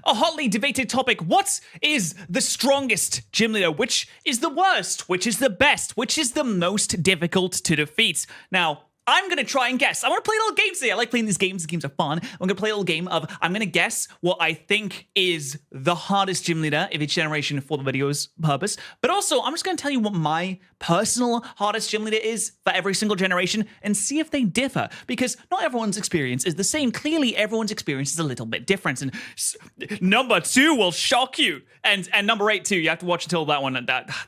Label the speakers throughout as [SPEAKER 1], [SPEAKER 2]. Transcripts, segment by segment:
[SPEAKER 1] a hotly debated topic. What is the strongest gym leader? Which is the worst? Which is the best? Which is the most difficult to defeat? Now, I'm going to try and guess. I want to play a little game today. I like playing these games. The games are fun. I'm going to play a little game of, I'm going to guess what I think is the hardest gym leader of each generation for the video's purpose. But also, I'm just going to tell you what my personal hardest gym leader is for every single generation and see if they differ. Because not everyone's experience is the same. Clearly, everyone's experience is a little bit different. And number 2 will shock you. And number 8 too. You have to watch until that one.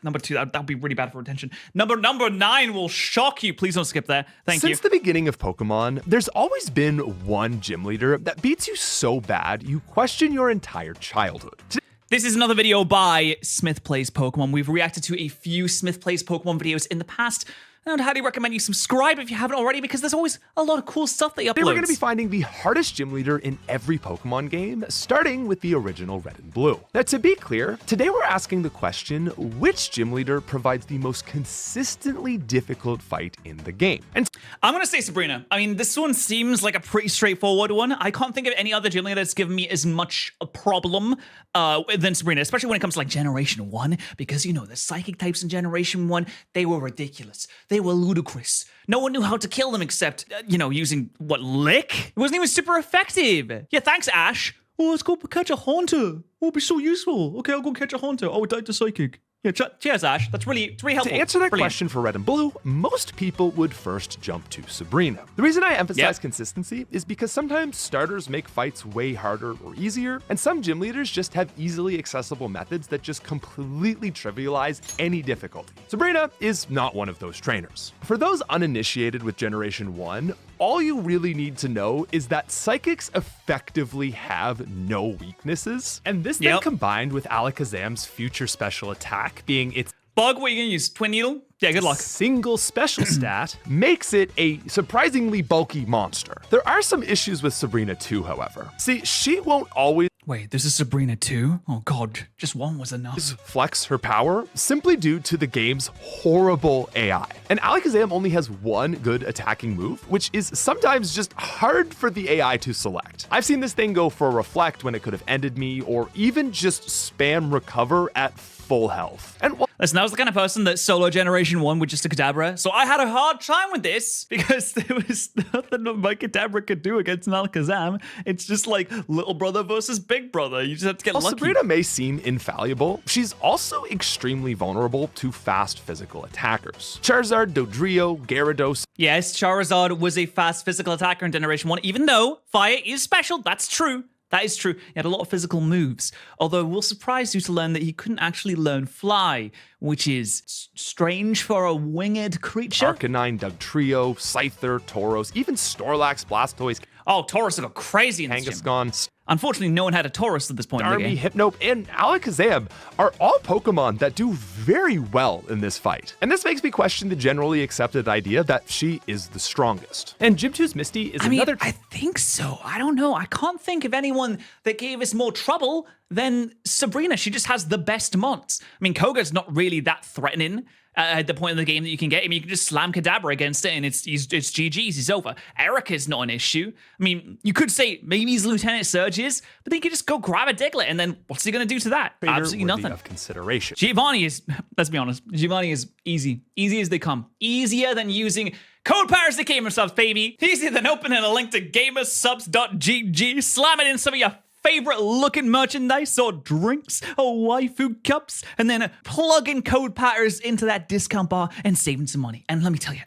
[SPEAKER 1] Number 2, that'd be really bad for retention. Number 9 will shock you. Please don't skip there. Thank you.
[SPEAKER 2] Since the beginning of Pokemon, there's always been one gym leader that beats you so bad you question your entire childhood.
[SPEAKER 1] This is another video by Smith Plays Pokemon. We've reacted to a few Smith Plays Pokemon videos in the past. I would highly recommend you subscribe if you haven't already, because there's always a lot of cool stuff that he uploads.
[SPEAKER 2] Today we're going to be finding the hardest gym leader in every Pokemon game, starting with the original Red and Blue. Now, to be clear, today we're asking the question, which gym leader provides the most consistently difficult fight in the game? And
[SPEAKER 1] I'm going to say Sabrina. I mean, this one seems like a pretty straightforward one. I can't think of any other gym leader that's given me as much a problem than Sabrina, especially when it comes to like Generation 1, because, you know, the psychic types in Generation 1, they were ridiculous. They were ludicrous. No one knew how to kill them except, using, Lick? It wasn't even super effective. Yeah, thanks, Ash. Oh, let's go catch a Haunter. Oh, it'll be so useful. Okay, I'll go catch a Haunter. Oh, it died to Psychic. Yeah, cheers, Ash. It's really helpful.
[SPEAKER 2] To answer that question for Red and Blue, most people would first jump to Sabrina. The reason I emphasize consistency is because sometimes starters make fights way harder or easier, and some gym leaders just have easily accessible methods that just completely trivialize any difficulty. Sabrina is not one of those trainers. For those uninitiated with Generation 1, all you really need to know is that Psychics effectively have no weaknesses, and this then combined with Alakazam's future special attack being its
[SPEAKER 1] Bug, what are you going to use? Twin Needle? Yeah, good luck.
[SPEAKER 2] Single special stat makes it a surprisingly bulky monster. There are some issues with Sabrina too, however. See, she won't always
[SPEAKER 1] Wait, there's a Sabrina too? Oh god, just one was enough.
[SPEAKER 2] Flex her power simply due to the game's horrible AI. And Alakazam only has one good attacking move, which is sometimes just hard for the AI to select. I've seen this thing go for Reflect when it could have ended me, or even just spam Recover at full health. And
[SPEAKER 1] listen, I was the kind of person that solo Generation 1 with just a Kadabra, so I had a hard time with this because there was nothing my Kadabra could do against an Alakazam. It's just like little brother versus big brother. You just have to get lucky.
[SPEAKER 2] Sabrina may seem infallible, she's also extremely vulnerable to fast physical attackers. Charizard, Dodrio, Gyarados.
[SPEAKER 1] Yes, Charizard was a fast physical attacker in Generation 1, even though Fire is special. That's true. That is true. He had a lot of physical moves, although we'll surprise you to learn that he couldn't actually learn Fly, which is strange for a winged creature.
[SPEAKER 2] Arcanine, Dugtrio, Scyther, Tauros, even Snorlax, Blastoise.
[SPEAKER 1] Oh, Tauros will go crazy in this gym.
[SPEAKER 2] Kangaskhan.
[SPEAKER 1] Unfortunately, no one had a Tauros at this point in the game.
[SPEAKER 2] Hypnope, and Alakazam are all Pokemon that do very well in this fight. And this makes me question the generally accepted idea that she is the strongest. And Gym 2's Misty is another...
[SPEAKER 1] I think so. I don't know. I can't think of anyone that gave us more trouble than Sabrina. She just has the best mons. I mean, Koga's not really that threatening at the point in the game that you can get him. You can just slam Kadabra against it and it's GG's, he's over. Erica's not an issue. I mean, you could say maybe he's Lieutenant Surge's, but then you could just go grab a Diglett and then what's he going to do to that? Absolutely nothing.
[SPEAKER 2] Of consideration.
[SPEAKER 1] Giovanni is, let's be honest, Giovanni is easy. Easy as they come. Easier than using code Patterrz to Gamer Subs, baby. Easier than opening a link to gamersubs.gg, slam it in some of your favorite looking merchandise or drinks or waifu cups, and then plugging code Patterrz into that discount bar and saving some money. And let me tell you,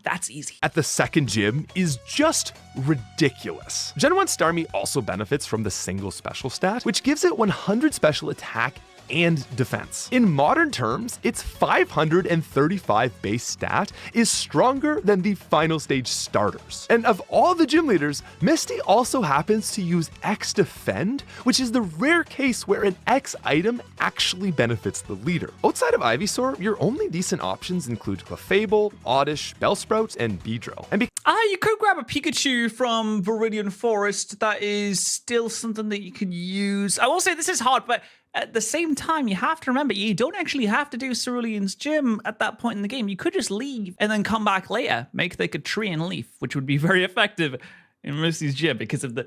[SPEAKER 1] that's easy.
[SPEAKER 2] At the second gym is just ridiculous. Gen 1 Starmie also benefits from the single special stat, which gives it 100 special attack and defense. In modern terms, its 535 base stat is stronger than the final stage starters. And of all the gym leaders, Misty also happens to use X Defend, which is the rare case where an X item actually benefits the leader. Outside of Ivysaur, your only decent options include Clefable, Oddish, Bellsprout, and Beedrill. And
[SPEAKER 1] you could grab a Pikachu from Viridian Forest. That is still something that you could use. I will say this is hard, but at the same time, you have to remember, you don't actually have to do Cerulean's gym at that point in the game. You could just leave and then come back later, make like a tree and leaf, which would be very effective in Misty's gym because of the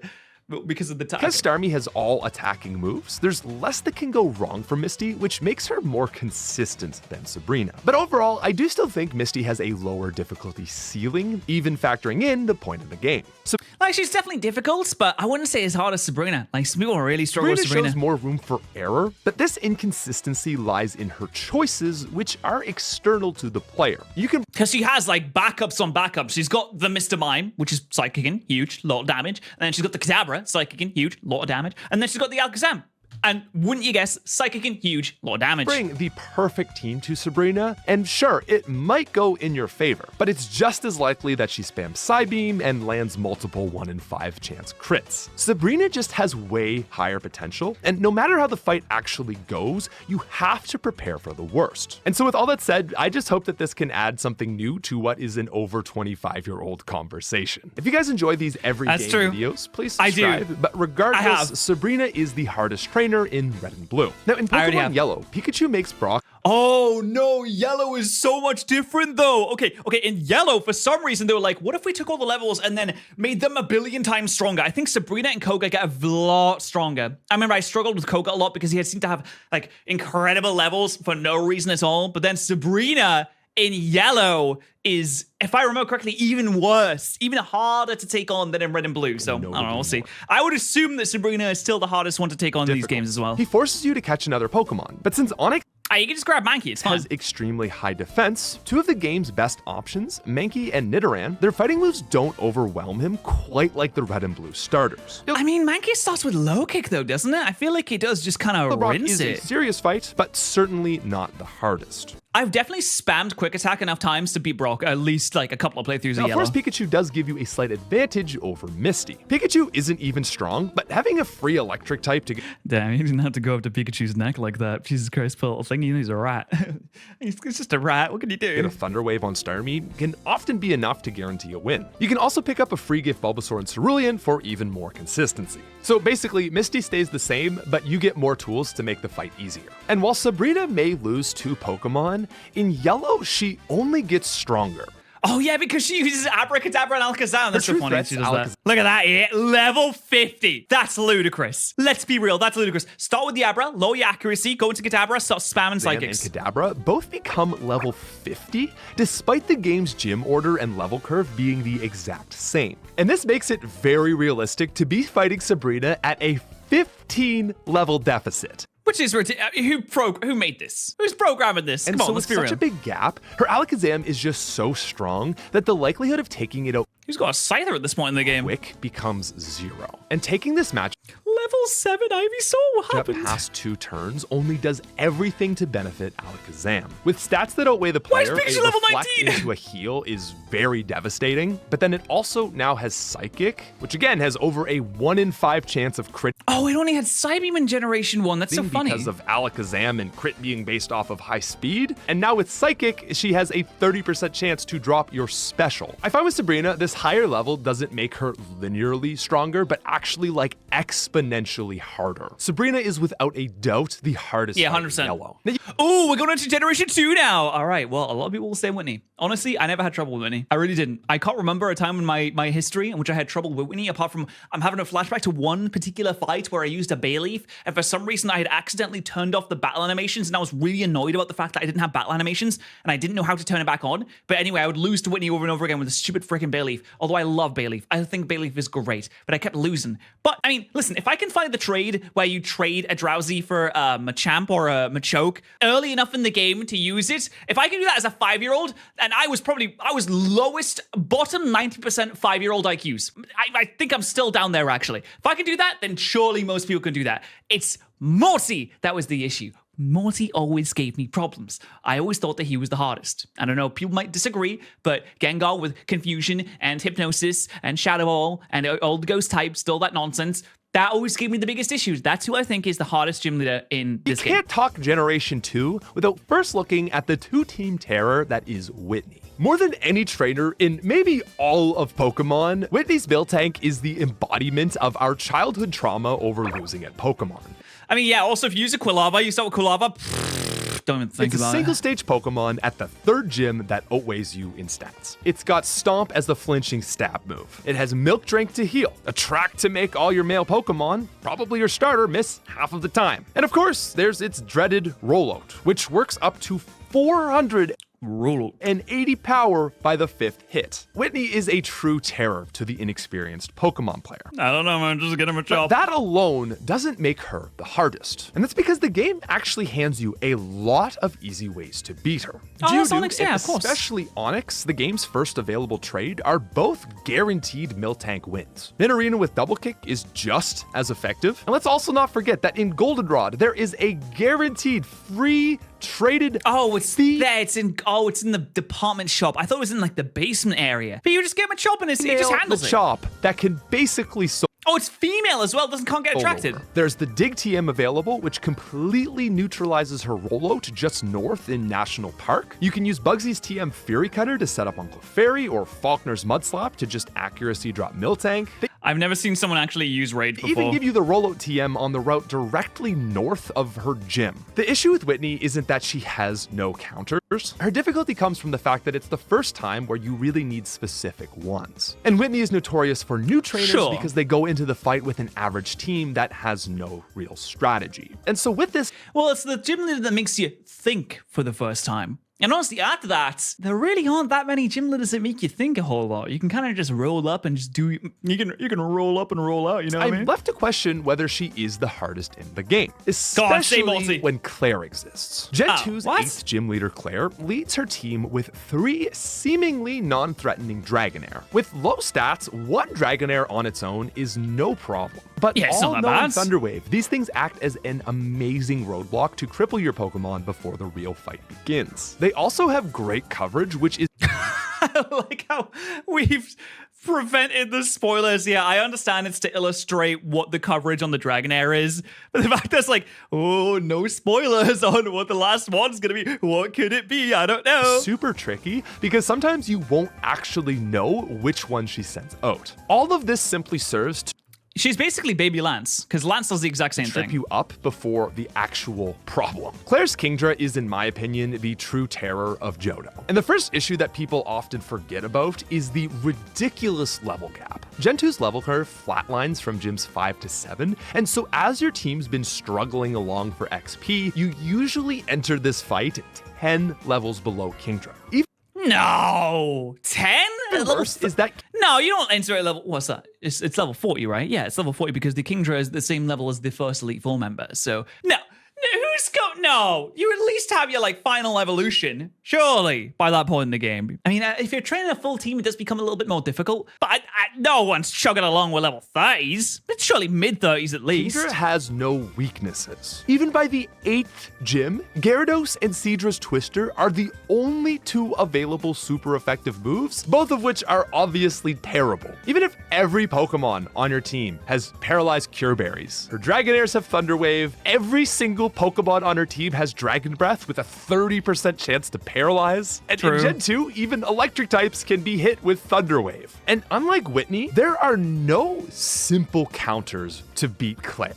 [SPEAKER 1] because of the tag.
[SPEAKER 2] Because Starmie has all attacking moves, there's less that can go wrong for Misty, which makes her more consistent than Sabrina. But overall, I do still think Misty has a lower difficulty ceiling, even factoring in the point of the game. So,
[SPEAKER 1] like, she's definitely difficult, but I wouldn't say as hard as Sabrina. Like, some people really struggle with Sabrina.
[SPEAKER 2] Shows more room for error, but this inconsistency lies in her choices, which are external to the player. You can...
[SPEAKER 1] Because she has, like, backups on backups. She's got the Mr. Mime, which is Psychicking, huge, lot of damage. And then she's got the Kadabra, Psychicking, huge, lot of damage. And then she's got the Alakazam. And wouldn't you guess, Psychicking, huge, lot of damage.
[SPEAKER 2] Bring the perfect team to Sabrina, and sure, it might go in your favor, but it's just as likely that she spams Psybeam and lands multiple 1 in 5 chance crits. Sabrina just has way higher potential, and no matter how the fight actually goes, you have to prepare for the worst. And so with all that said, I just hope that this can add something new to what is an over 25-year-old conversation. If you guys enjoy these everyday videos, please subscribe. I do. But regardless, Sabrina is the hardest trainer in Red and Blue. Now in Pokemon Yellow, Pikachu makes Brock...
[SPEAKER 1] Oh no, Yellow is so much different though. Okay, in Yellow, for some reason, they were like, what if we took all the levels and then made them a billion times stronger? I think Sabrina and Koga get a lot stronger. I remember I struggled with Koga a lot because he had seemed to have like incredible levels for no reason at all. But then Sabrina in Yellow is, if I remember correctly, even worse, even harder to take on than in Red and Blue. So, I don't know, we'll see. I would assume that Sabrina is still the hardest one to take on in these games as well.
[SPEAKER 2] He forces you to catch another Pokemon, but since Onix
[SPEAKER 1] you can just grab Mankey, it's fine.
[SPEAKER 2] Has extremely high defense, two of the game's best options, Mankey and Nidoran, their fighting moves don't overwhelm him quite like the Red and Blue starters.
[SPEAKER 1] I mean, Mankey starts with low kick though, doesn't it? I feel like it does just kind of rinse it.
[SPEAKER 2] Is a serious fight, but certainly not the hardest.
[SPEAKER 1] I've definitely spammed Quick Attack enough times to beat Brock, at least like a couple of playthroughs of Yellow.
[SPEAKER 2] Of course, Pikachu does give you a slight advantage over Misty. Pikachu isn't even strong, but having a free electric type to...
[SPEAKER 1] Damn, you didn't have to go up to Pikachu's neck like that. Jesus Christ, Phil. I think he's a rat. He's just a rat. What can you do?
[SPEAKER 2] Get a Thunder Wave on Starmie can often be enough to guarantee a win. You can also pick up a free gift Bulbasaur and Cerulean for even more consistency. So basically, Misty stays the same, but you get more tools to make the fight easier. And while Sabrina may lose 2 Pokemon, in Yellow, she only gets stronger.
[SPEAKER 1] Oh yeah, because she uses Abracadabra and Alakazam. That's so funny she does that. Look at that, yeah. Level 50. That's ludicrous. Let's be real, that's ludicrous. Start with the Abra, lower your accuracy, go into Kadabra, start spamming Psychics.
[SPEAKER 2] And Kadabra both become level 50, despite the game's gym order and level curve being the exact same. And this makes it very realistic to be fighting Sabrina at a 15 level deficit.
[SPEAKER 1] Which is who made this? Who's programming this?
[SPEAKER 2] And
[SPEAKER 1] Come
[SPEAKER 2] so
[SPEAKER 1] on, let's be
[SPEAKER 2] real.
[SPEAKER 1] real.
[SPEAKER 2] Such a big gap, her Alakazam is just so strong that the likelihood of taking it out
[SPEAKER 1] Who's got a Scyther at this point in the game?
[SPEAKER 2] quick becomes 0. And taking this match
[SPEAKER 1] Level 7 Ivysaur, what happened?
[SPEAKER 2] past 2 turns only does everything to benefit Alakazam. With stats that outweigh the player,
[SPEAKER 1] Why is Pikachu
[SPEAKER 2] a
[SPEAKER 1] level
[SPEAKER 2] reflect
[SPEAKER 1] 19?
[SPEAKER 2] into a heal is very devastating, but then it also now has Psychic, which again has over a 1 in 5 chance of crit.
[SPEAKER 1] Oh, it only had Psybeam in Generation 1. That's so funny.
[SPEAKER 2] Because of Alakazam and crit being based off of high speed. And now with Psychic, she has a 30% chance to drop your special. I find with Sabrina, this higher level doesn't make her linearly stronger, but actually like exponentially harder. Sabrina is without a doubt the hardest fight in
[SPEAKER 1] 100%.
[SPEAKER 2] Yellow.
[SPEAKER 1] Oh, we're going into Generation 2 now. All right, well, a lot of people will say Whitney. Honestly, I never had trouble with Whitney. I really didn't. I can't remember a time in my history in which I had trouble with Whitney, apart from I'm having a flashback to one particular fight where I used a Bayleaf, and for some reason I had accidentally turned off the battle animations, and I was really annoyed about the fact that I didn't have battle animations, and I didn't know how to turn it back on. But anyway, I would lose to Whitney over and over again with a stupid freaking Bayleaf, although I love Bayleaf. I think Bayleaf is great, but I kept losing. But, I mean, listen, if I can find the trade where you trade a Drowsy for a Machamp or a Machoke early enough in the game to use it, if I can do that as a 5-year-old, and I was lowest, bottom 90% 5-year-old IQs. I think I'm still down there, actually. If I can do that, then surely most people can do that. It's Morty that was the issue. Morty always gave me problems. I always thought that he was the hardest. I don't know, people might disagree, but Gengar with Confusion and Hypnosis and Shadow Ball and Old Ghost type, still that nonsense, that always gave me the biggest issues. That's who I think is the hardest gym leader in this game.
[SPEAKER 2] You can't talk Generation 2 without first looking at the 2-team terror that is Whitney. More than any trainer in maybe all of Pokemon, Whitney's Miltank is the embodiment of our childhood trauma over losing at Pokemon.
[SPEAKER 1] I mean, yeah, also if you use a Quilava, you start with Quilava, Don't even think
[SPEAKER 2] It's a
[SPEAKER 1] about
[SPEAKER 2] single
[SPEAKER 1] it.
[SPEAKER 2] stage Pokemon at the 3rd gym that outweighs you in stats. It's got Stomp as the flinching stab move. It has Milk Drink to heal, Attract to make all your male Pokemon, probably your starter, miss half of the time. And of course, there's its dreaded Rollout, which works up to 480 power by the 5th hit. Whitney is a true terror to the inexperienced Pokemon player.
[SPEAKER 1] I don't know, man. Just get him a chop.
[SPEAKER 2] That alone doesn't make her the hardest. And that's because the game actually hands you a lot of easy ways to beat her.
[SPEAKER 1] Oh,
[SPEAKER 2] Geodude
[SPEAKER 1] Onyx, yeah,
[SPEAKER 2] and
[SPEAKER 1] of course.
[SPEAKER 2] especially Onyx, the game's first available trade, are both guaranteed Miltank wins. Minarina with Double Kick is just as effective. And let's also not forget that in Goldenrod, there is a guaranteed free traded
[SPEAKER 1] Oh, it's there. It's in the department shop. I thought it was in like the basement area. But you just get him a chop and he just handles it.
[SPEAKER 2] chop that can basically
[SPEAKER 1] Oh, it's female as well. Can't get attracted.
[SPEAKER 2] There's the Dig TM available, which completely neutralizes her rollout just north in National Park. You can use Bugsy's TM Fury Cutter to set up on Clefairy, or Faulkner's Mudslap to just accuracy drop Miltank. They
[SPEAKER 1] I've never seen someone actually use Rage before.
[SPEAKER 2] even give you the rollout TM on the route directly north of her gym. The issue with Whitney isn't that she has no counters. Her difficulty comes from the fact that it's the first time where you really need specific ones. And Whitney is notorious for new trainers because they go into the fight with an average team that has no real strategy. And so with this,
[SPEAKER 1] Well, it's the gym leader that makes you think for the first time. And honestly, after that, there really aren't that many gym leaders that make you think a whole lot. You can kind of just roll up and just do. You can roll up and roll out. You know what I mean?
[SPEAKER 2] I'm left to question whether she is the hardest in the game, especially when Claire exists. Gen 2's 8th gym leader Claire leads her team with 3 seemingly non-threatening Dragonair. With low stats, 1 Dragonair on its own is no problem. But all knowing Thunderwave, these things act as an amazing roadblock to cripple your Pokemon before the real fight begins. They also have great coverage, which is
[SPEAKER 1] I like how we've prevented the spoilers. Yeah, I understand it's to illustrate what the coverage on the Dragonair is, but the fact that's like, oh, no spoilers on what the last one's gonna be. What could it be? I don't know.
[SPEAKER 2] Super tricky because sometimes you won't actually know which one she sends out. All of this simply serves to
[SPEAKER 1] She's basically Baby Lance, because Lance does the exact same
[SPEAKER 2] trip
[SPEAKER 1] thing.
[SPEAKER 2] you up before the actual problem. Claire's Kingdra is, in my opinion, the true terror of Johto. And the first issue that people often forget about is the ridiculous level gap. Gen 2's level curve flatlines from gyms 5 to 7, and so as your team's been struggling along for XP, you usually enter this fight 10 levels below Kingdra.
[SPEAKER 1] No, 10?
[SPEAKER 2] Worse is that
[SPEAKER 1] No, you don't enter at level. What's that? It's level 40, right? Yeah, it's level 40 because the Kingdra is the same level as the first Elite Four member. So no, no, you at least have your like final evolution, surely, by that point in the game. I mean, if you're training a full team, it does become a little bit more difficult. But no one's chugging along with level 30s. But surely mid 30s at least.
[SPEAKER 2] Kingdra has no weaknesses. Even by the 8th gym, Gyarados and Seadra's Twister are the only 2 available super effective moves, both of which are obviously terrible. Even if every Pokemon on your team has paralyzed Cure Berries, her Dragonairs have Thunder Wave, every single Pokemon on her team has Dragon Breath with a 30% chance to paralyze. And in Gen 2, even electric types can be hit with Thunder Wave. And unlike Whitney, there are no simple counters to beat Claire.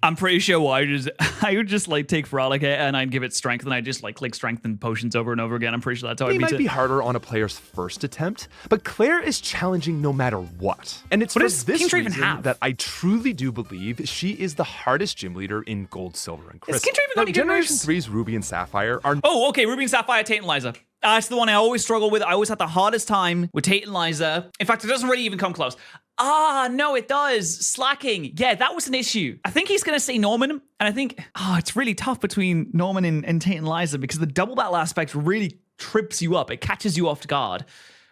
[SPEAKER 1] I'm pretty sure I would just like take Feraligatr and I'd give it strength and I'd just like click strengthen potions over and over again. I'm pretty sure that's how I beat it.
[SPEAKER 2] It might be harder on a player's first attempt, but Claire is challenging no matter what. And it's for this reason that I truly do believe she is the hardest gym leader in Gold, Silver, and Crystal. Now, Generation 3's Ruby and Sapphire are...
[SPEAKER 1] Oh, okay, Ruby and Sapphire, Tate and Liza. That's the one I always struggle with. I always had the hardest time with Tate and Liza. In fact, it doesn't really even come close. No, it does. Slacking. Yeah, that was an issue. I think he's going to say Norman, and I think, it's really tough between Norman and Tate and Liza because the double battle aspect really trips you up. It catches you off guard.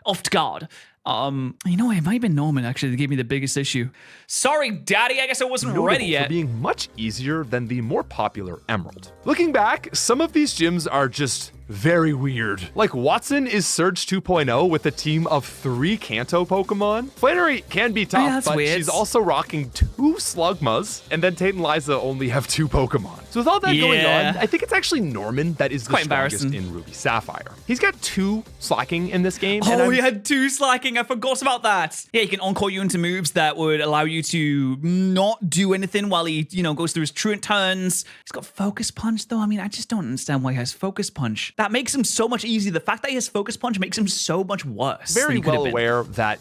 [SPEAKER 1] You know, it might have been Norman actually that gave me the biggest issue. Sorry, Daddy, I guess I wasn't ready yet.
[SPEAKER 2] For being much easier than the more popular Emerald. Looking back, some of these gyms are just very weird. Like, Watson is Surge 2.0 with a team of 3 Kanto Pokemon. Flannery can be tough,
[SPEAKER 1] that's
[SPEAKER 2] but
[SPEAKER 1] weird.
[SPEAKER 2] she's also rocking 2 Slugmas, and then Tate and Liza only have 2 Pokemon. So with all that going on, I think it's actually Norman that is the strongest in Ruby Sapphire. He's got 2 slacking in this game.
[SPEAKER 1] Oh, he had 2 slacking. I forgot about that. Yeah, he can encore you into moves that would allow you to not do anything while he, goes through his truant turns. He's got Focus Punch, though. I mean, I just don't understand why he has Focus Punch. That makes him so much easier. The fact that he has Focus Punch makes him so much worse.
[SPEAKER 2] Very well aware that,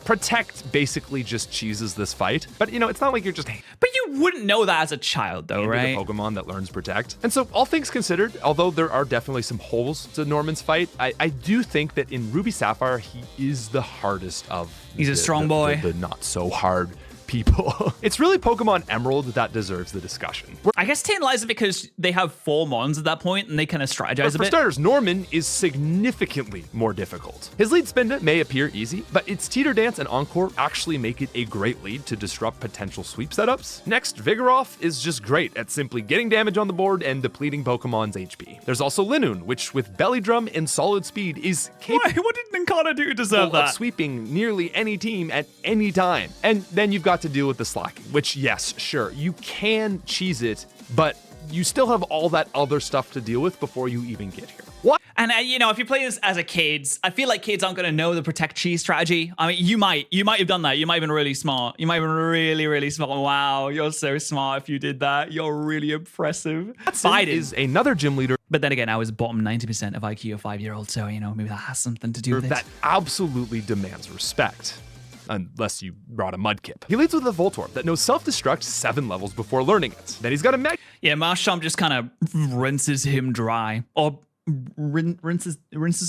[SPEAKER 2] Protect basically just cheeses this fight. But, it's not like you're just...
[SPEAKER 1] But you wouldn't know that as a child, though, right?
[SPEAKER 2] The Pokemon that learns Protect. And so, all things considered, although there are definitely some holes to Norman's fight, I do think that in Ruby Sapphire, he is the hardest of...
[SPEAKER 1] He's a strong boy.
[SPEAKER 2] The not so hard people. It's really Pokemon Emerald that deserves the discussion.
[SPEAKER 1] I guess Tate and Liza because they have 4 Mons at that point and they kind of strategize a bit.
[SPEAKER 2] For starters, Norman is significantly more difficult. His lead spin may appear easy, but its Teeter Dance and Encore actually make it a great lead to disrupt potential sweep setups. Next, Vigoroth is just great at simply getting damage on the board and depleting Pokemon's HP. There's also Linoone, which with Belly Drum and solid speed is capable
[SPEAKER 1] What did Ninkana do to deserve that?
[SPEAKER 2] of sweeping nearly any team at any time. And then you've got to deal with the slacking, which, yes, sure, you can cheese it, but you still have all that other stuff to deal with before you even get here. What?
[SPEAKER 1] And if you play this as a kid, I feel like kids aren't going to know the protect cheese strategy. I mean, you might have done that. You might have been really smart. You might have been really, really smart. Wow, you're so smart if you did that. You're really impressive.
[SPEAKER 2] Biden is another gym leader.
[SPEAKER 1] But then again, I was bottom 90% of IQ of 5-year-old, so, maybe that has something to do with it.
[SPEAKER 2] That absolutely demands respect. Unless you brought a Mudkip. He leads with a Voltorb that knows self-destruct 7 levels before learning it. Then he's got a Mega.
[SPEAKER 1] Yeah, Marshtomp just kind of rinses him dry. Or rinses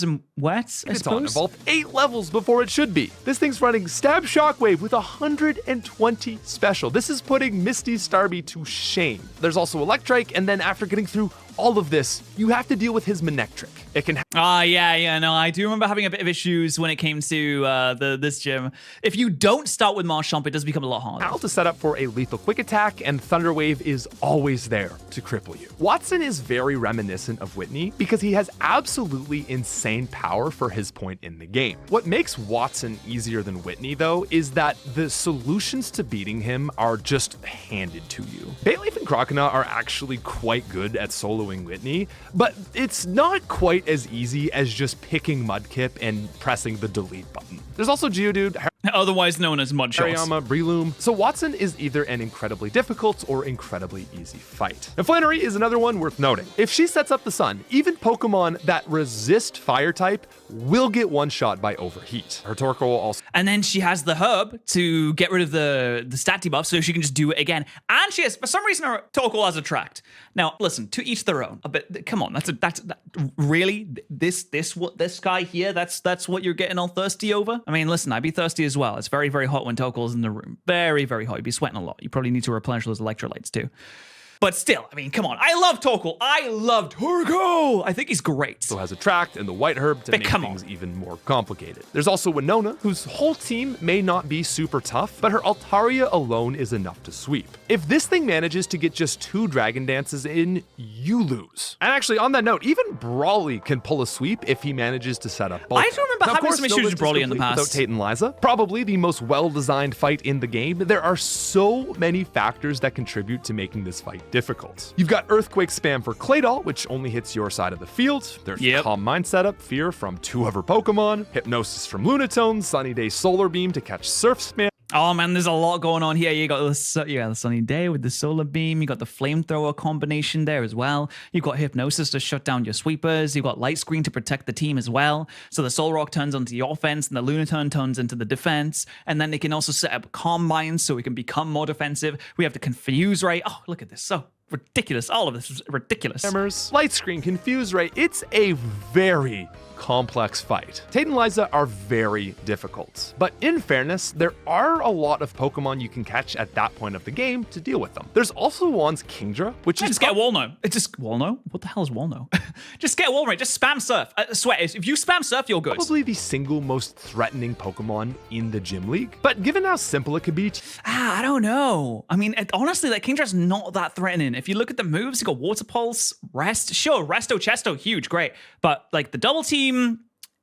[SPEAKER 1] him wet, I suppose.
[SPEAKER 2] It's on evolve 8 levels before it should be. This thing's running Stab Shockwave with 120 special. This is putting Misty Starmie to shame. There's also Electrike, and then after getting through all of this, you have to deal with his Manectric. It can...
[SPEAKER 1] I do remember having a bit of issues when it came to this gym. If you don't start with Marshtomp, it does become a lot harder.
[SPEAKER 2] How to set up for a lethal quick attack, and Thunder Wave is always there to cripple you. Watson is very reminiscent of Whitney because he has absolutely insane power for his point in the game. What makes Watson easier than Whitney, though, is that the solutions to beating him are just handed to you. Bayleaf and Croconaw are actually quite good at soloing Whitney, but it's not quite as easy as just picking Mudkip and pressing the delete button. There's also Geodude,
[SPEAKER 1] otherwise known as Mudshots.
[SPEAKER 2] Hariyama, Breloom. So Watson is either an incredibly difficult or incredibly easy fight. And Flannery is another one worth noting. If she sets up the sun, even Pokemon that resist fire type will get one-shot by overheat. Her Torkoal also...
[SPEAKER 1] And then she has the herb to get rid of the stat debuff so she can just do it again. And she has, for some reason, her Torkoal has Attract. Now, listen, to each their own. But come on, really? This guy here, that's what you're getting all thirsty over? I mean, listen, I'd be thirsty as well. It's very, very hot when Torkoal's in the room. Very, very hot. You'd be sweating a lot. You probably need to replenish those electrolytes too. But still, I mean, come on. I love Torkoal. I loved HeartGold. I think he's great.
[SPEAKER 2] So has Attract and the White Herb to make things even more complicated. There's also Winona, whose whole team may not be super tough, but her Altaria alone is enough to sweep. If this thing manages to get just 2 Dragon Dances in, you lose. And actually, on that note, even Brawly can pull a sweep if he manages to set up both.
[SPEAKER 1] I don't remember having some issues with Brawly in the past.
[SPEAKER 2] Without Tate and Liza, probably the most well-designed fight in the game. There are so many factors that contribute to making this fight difficult. You've got Earthquake spam for Claydol, which only hits your side of the field. There's Calm Mind setup, Fear from 2 of her Pokemon, Hypnosis from Lunatone, Sunny Day Solar Beam to catch Surf spam.
[SPEAKER 1] Oh man, there's a lot going on here. You got the Sunny Day with the Solar Beam. You got the Flamethrower combination there as well. You've got Hypnosis to shut down your sweepers. You've got Light Screen to protect the team as well. So the Soul Rock turns onto the offense and the Lunatone turns into the defense. And then they can also set up Calm Mind so we can become more defensive. We have the Confuse Ray. Oh, look at this. So ridiculous. All of this is ridiculous.
[SPEAKER 2] Light Screen, Confuse Ray. It's a very complex fight. Tate and Liza are very difficult, but in fairness, there are a lot of Pokemon you can catch at that point of the game to deal with them. There's also Juan's Kingdra, which is
[SPEAKER 1] just get Walno. It's just Walno? What the hell is Walno? Just get Walno. Just spam Surf. I swear, if you spam Surf, you're good.
[SPEAKER 2] Probably the single most threatening Pokemon in the Gym League, but given how simple it could be,
[SPEAKER 1] I don't know. I mean, honestly, like Kingdra's not that threatening. if you look at the moves, you got Water Pulse, Rest. Sure, Resto, Chesto, huge, great. But like the double team,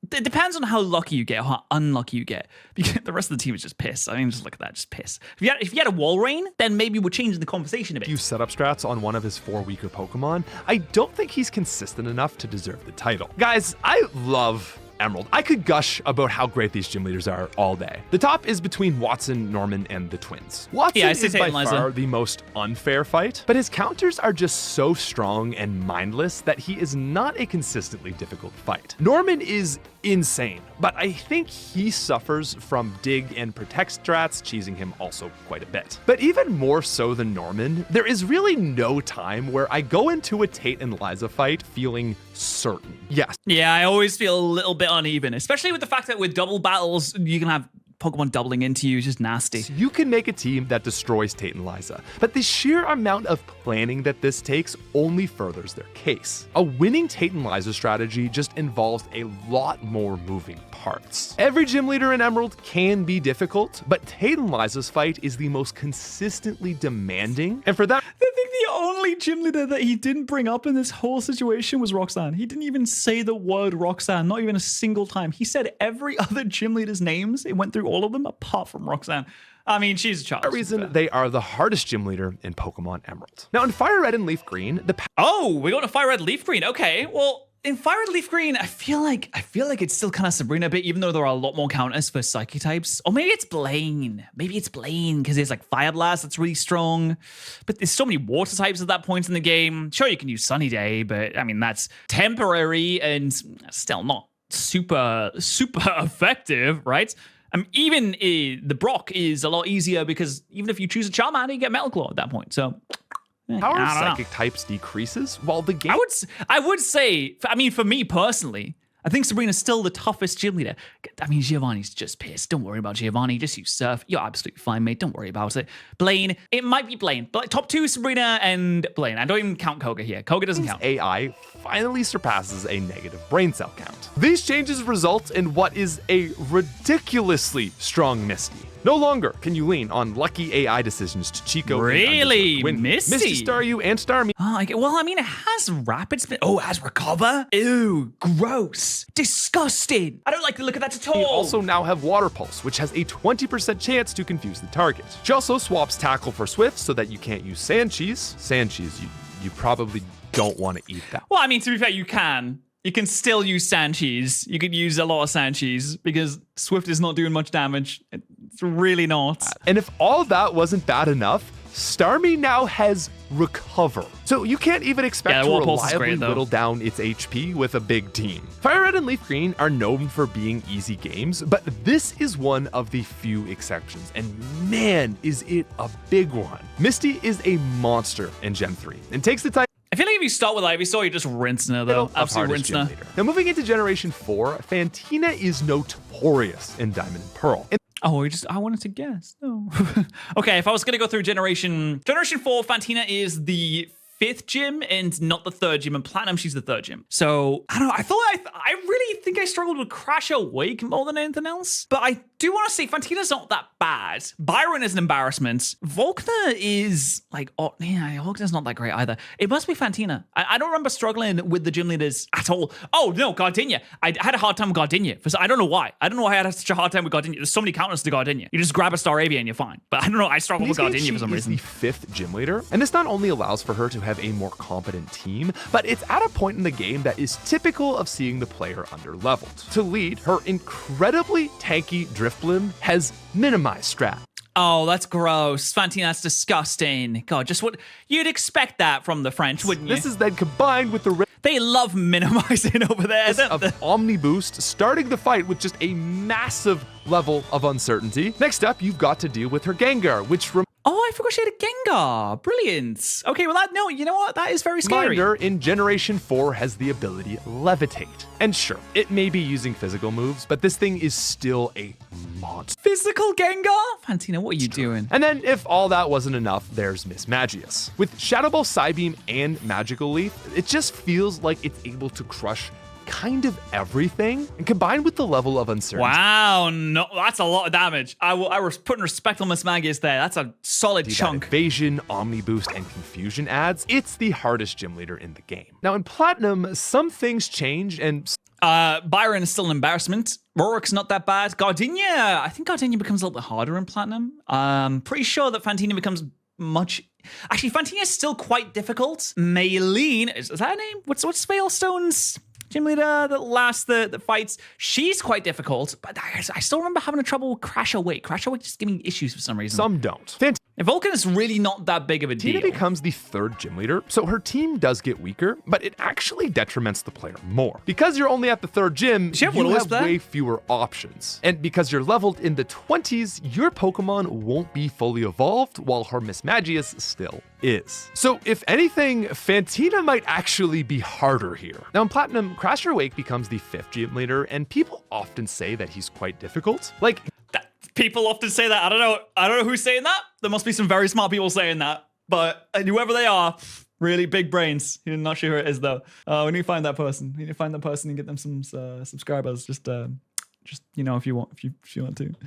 [SPEAKER 1] it depends on how lucky you get or how unlucky you get. Because the rest of the team is just piss. I mean, just look at that, just piss. If you had a Wall Rain, then maybe we're changing the conversation a bit.
[SPEAKER 2] Few setup strats on one of his 4 weaker Pokemon, I don't think he's consistent enough to deserve the title. Guys, I love Emerald. I could gush about how great these gym leaders are all day. The top is between Watson, Norman, and the twins. Watson is by far the most unfair fight, but his counters are just so strong and mindless that he is not a consistently difficult fight. Norman is insane, but I think he suffers from dig and protect strats, cheesing him also quite a bit. But even more so than Norman, there is really no time where I go into a Tate and Liza fight feeling certain. Yes.
[SPEAKER 1] Yeah, I always feel a little bit uneven, especially with the fact that with double battles, you can have Pokemon doubling into you, is just nasty.
[SPEAKER 2] So you can make a team that destroys Tate and Liza, but the sheer amount of planning that this takes only furthers their case. A winning Tate and Liza strategy just involves a lot more moving parts. Every gym leader in Emerald can be difficult, but Tate and Liza's fight is the most consistently demanding, and for that,
[SPEAKER 1] I think the only gym leader that he didn't bring up in this whole situation was Roxanne. He didn't even say the word Roxanne, not even a single time. He said every other gym leader's names. It went through all of them apart from Roxanne. I mean, she's a child.
[SPEAKER 2] For that reason, they are the hardest gym leader in Pokemon Emerald. Now, in FireRed and LeafGreen,
[SPEAKER 1] we got to FireRed LeafGreen. Okay, well, in FireRed LeafGreen, I feel like it's still kind of Sabrina a bit, even though there are a lot more counters for Psychic types. Or maybe it's Blaine. Maybe it's Blaine because there's like Fire Blast that's really strong. But there's so many water types at that point in the game. Sure, you can use Sunny Day, but I mean that's temporary and still not super effective, right? Even the Brock is a lot easier because even if you choose a Charmander, you get Metal Claw at that point. So
[SPEAKER 2] power of Psychic types decreases while the game.
[SPEAKER 1] I would say, I mean, for me personally, I think Sabrina's still the toughest gym leader. I mean, Giovanni's just pissed. Don't worry about Giovanni. Just use Surf. You're absolutely fine, mate. Don't worry about it. Blaine, it might be Blaine. But top 2, Sabrina and Blaine. I don't even count Koga here. Koga doesn't count.
[SPEAKER 2] AI finally surpasses a negative brain cell count. These changes result in what is a ridiculously strong Misty. No longer can you lean on lucky AI decisions to Chico.
[SPEAKER 1] Really?
[SPEAKER 2] When
[SPEAKER 1] Misty
[SPEAKER 2] Star you and Star me.
[SPEAKER 1] Oh, well, I mean, it has Rapid Spin. Oh, it has Recover? Ew, gross. Disgusting. I don't like the look of that at all.
[SPEAKER 2] You also now have Water Pulse, which has a 20% chance to confuse the target. She also swaps Tackle for Swift so that you can't use Sand Cheese. Sand Cheese, you probably don't want to eat that.
[SPEAKER 1] Well, I mean, to be fair, you can. You can still use Sand Cheese. You could use a lot of Sand Cheese because Swift is not doing much damage. It's really not.
[SPEAKER 2] And if all that wasn't bad enough, Starmie now has Recover. So you can't even expect to reliably whittle down its HP with a big team. FireRed and LeafGreen are known for being easy games, but this is one of the few exceptions, and man, is it a big one. Misty is a monster in Gen 3 and takes the time.
[SPEAKER 1] I feel like if you start with Ivysaur, you're just rinsing her, though. Absolutely rinsing her.
[SPEAKER 2] Now, moving into Generation 4, Fantina is notorious in Diamond and Pearl.
[SPEAKER 1] I wanted to guess. No. Okay, if I was going to go through Generation 4, Fantina is the 5th gym and not the 3rd gym. And Platinum, she's the 3rd gym. So, I don't know. I really think I struggled with Crash Awake more than anything else. But I do want to say Fantina's not that bad. Byron is an embarrassment. Volkner is like, oh, yeah, Volkner's not that great either. It must be Fantina. I don't remember struggling with the gym leaders at all. Oh, no, Gardenia. I had a hard time with Gardenia. I don't know why. I don't know why I had such a hard time with Gardenia. There's so many counters to Gardenia. You just grab a Staravia and you're fine. But I don't know. I struggle with Gardenia for some reason.
[SPEAKER 2] She's the 5th gym leader. And this not only allows for her to have a more competent team, but it's at a point in the game that is typical of seeing the player under-leveled. To lead, her incredibly tanky Drifblim has minimized strat.
[SPEAKER 1] Oh, that's gross. Fantina, that's disgusting. God, just what you'd expect that from the French, wouldn't you?
[SPEAKER 2] This is then combined with the
[SPEAKER 1] they love minimizing over there.
[SPEAKER 2] Of Omni Boost, starting the fight with just a massive level of uncertainty. Next up, you've got to deal with her Gengar, which
[SPEAKER 1] oh, I forgot she had a Gengar. Brilliant. Okay, well, you know what? That is very scary.
[SPEAKER 2] Reminder, in Generation 4 has the ability Levitate. And sure, it may be using physical moves, but this thing is still a monster.
[SPEAKER 1] Physical Gengar? Fantina, what are you doing?
[SPEAKER 2] And then, if all that wasn't enough, there's Miss Magius. With Shadow Ball, Psybeam, and Magical Leaf, it just feels like it's able to crush kind of everything, and combined with the level of uncertainty.
[SPEAKER 1] Wow, no, that's a lot of damage. I was putting respect on Miss Magius there. That's a solid chunk.
[SPEAKER 2] Evasion, Omni Boost, and Confusion adds, it's the hardest gym leader in the game. Now in Platinum, some things change and
[SPEAKER 1] Byron is still an embarrassment. Rorik's not that bad. Gardenia, I think Gardenia becomes a little bit harder in Platinum. Pretty sure that Fantina becomes much... Actually, Fantina is still quite difficult. Maylene, is that her name? What's Veilstone's gym leader that lasts the fights? She's quite difficult, but I still remember having a trouble with Crash Awake. Crash Awake just giving me issues for some reason.
[SPEAKER 2] Some don't.
[SPEAKER 1] And Vulcan is really not that big of a deal.
[SPEAKER 2] Tina becomes the third gym leader, so her team does get weaker, but it actually detriments the player more. Because you're only at the third gym, you have way fewer options. And because you're leveled in the 20s, your Pokemon won't be fully evolved, while her Miss Magius still is. So if anything, Fantina might actually be harder here. Now in Platinum, Crasher Wake becomes the fifth gym leader, and people often say that he's quite difficult. Like,
[SPEAKER 1] people often say that. I don't know who's saying that. There must be some very smart people saying that. But whoever they are, really big brains. You're not sure who it is though. We need to find that person. We need to find that person and get them some subscribers. Just you know, if you want to.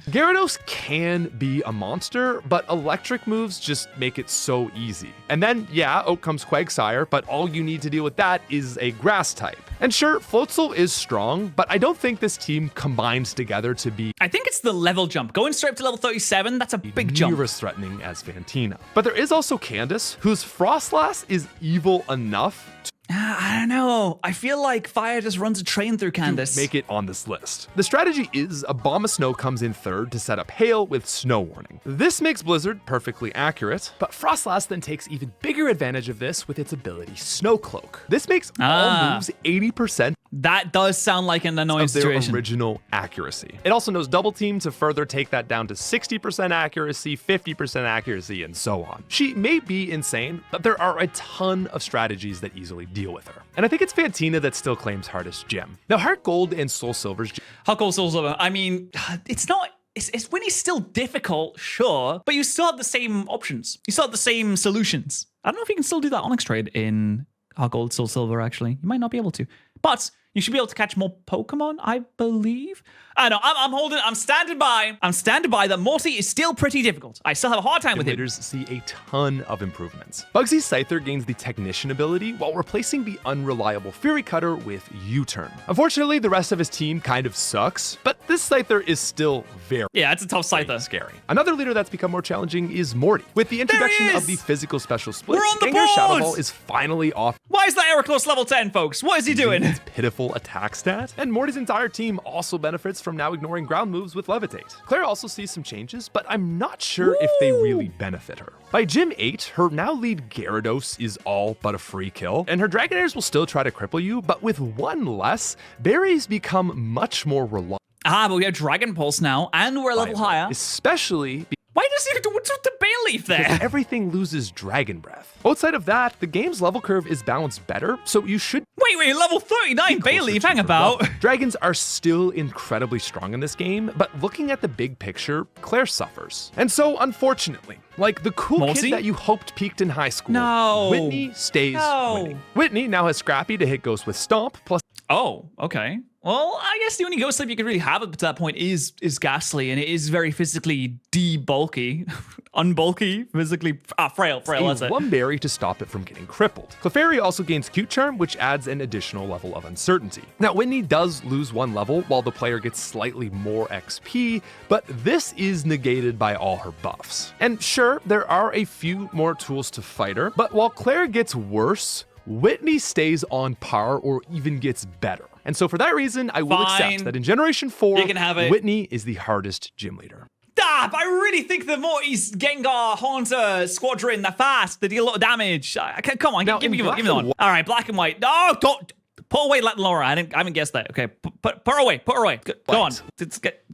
[SPEAKER 2] Gyarados can be a monster, but electric moves just make it so easy. And then, yeah, out comes Quagsire, but all you need to deal with that is a grass type. And sure, Floatzel is strong, but I don't think this team combines together to be...
[SPEAKER 1] I think it's the level jump. Going straight up to level 37, that's a big jump.
[SPEAKER 2] Near as threatening as Fantina. But there is also Candace, whose Frostlass is evil enough to...
[SPEAKER 1] I don't know. I feel like Fire just runs a train through Candace.
[SPEAKER 2] Make it on this list. The strategy is a Bomb of Snow comes in third to set up Hail with Snow Warning. This makes Blizzard perfectly accurate, but Frostlass then takes even bigger advantage of this with its ability Snow Cloak. This makes all moves 80%.
[SPEAKER 1] That does sound like an annoying
[SPEAKER 2] of their
[SPEAKER 1] situation.
[SPEAKER 2] Original accuracy. It also knows Double Team to further take that down to 60% accuracy, 50% accuracy, and so on. She may be insane, but there are a ton of strategies that easily deal with her. And I think it's Fantina that still claims hardest gem. Now, HeartGold and SoulSilver's...
[SPEAKER 1] HeartGold SoulSilver, I mean, it's not... It's when it's still difficult, sure, but you still have the same options. You still have the same solutions. I don't know if you can still do that Onyx trade in HeartGold SoulSilver, actually. You might not be able to. But you should be able to catch more Pokemon, I believe. I know, I'm standing by. I'm standing by that Morty is still pretty difficult. I still have a hard time with him.
[SPEAKER 2] Leaders see a ton of improvements. Bugsy's Scyther gains the Technician ability while replacing the unreliable Fury Cutter with U-Turn. Unfortunately, the rest of his team kind of sucks, but this Scyther is still very
[SPEAKER 1] it's a tough Scyther.
[SPEAKER 2] Scary. Another leader that's become more challenging is Morty. With the introduction of the physical special split,
[SPEAKER 1] We're on the
[SPEAKER 2] Gengar Shadow
[SPEAKER 1] board!
[SPEAKER 2] Ball is finally off.
[SPEAKER 1] Why is that Aeroklus level 10, folks? What is he doing?
[SPEAKER 2] Its pitiful attack stat. And Morty's entire team also benefits from now ignoring ground moves with Levitate. Claire also sees some changes, but I'm not sure if they really benefit her. By Gym 8, her now lead Gyarados is all but a free kill, and her Dragonairs will still try to cripple you, but with one less, berries become much more reliable.
[SPEAKER 1] But we have Dragon Pulse now, and we're a level higher.
[SPEAKER 2] Especially...
[SPEAKER 1] Why does he do what's with the Bayleaf there?
[SPEAKER 2] Because everything loses Dragon Breath. Outside of that, the game's level curve is balanced better, so you should...
[SPEAKER 1] Wait, level 39 Bayleaf, hang about.
[SPEAKER 2] Dragons are still incredibly strong in this game, but looking at the big picture, Claire suffers. And so, unfortunately, like the cool kid that you hoped peaked in high school, Whitney stays Whitney. Whitney now has Scrappy to hit Ghost with Stomp, plus...
[SPEAKER 1] Oh, okay. Well, I guess the only ghost type you could really have up to that point is Ghastly, and it is very physically de-bulky, unbulky, physically frail. That's it.
[SPEAKER 2] One berry to stop it from getting crippled. Clefairy also gains Cute Charm, which adds an additional level of uncertainty. Now, Whitney does lose one level while the player gets slightly more XP, but this is negated by all her buffs. And sure, there are a few more tools to fight her, but while Claire gets worse, Whitney stays on par or even gets better. And so for that reason, I will accept that in Generation 4, Whitney is the hardest gym leader.
[SPEAKER 1] But I really think the Morty's Gengar Haunter Squadron, they're fast, they deal a lot of damage. Come on, give me one. All right, Black and White. No, don't. Put away Laura. I haven't guessed that. Okay, put her away. Go on.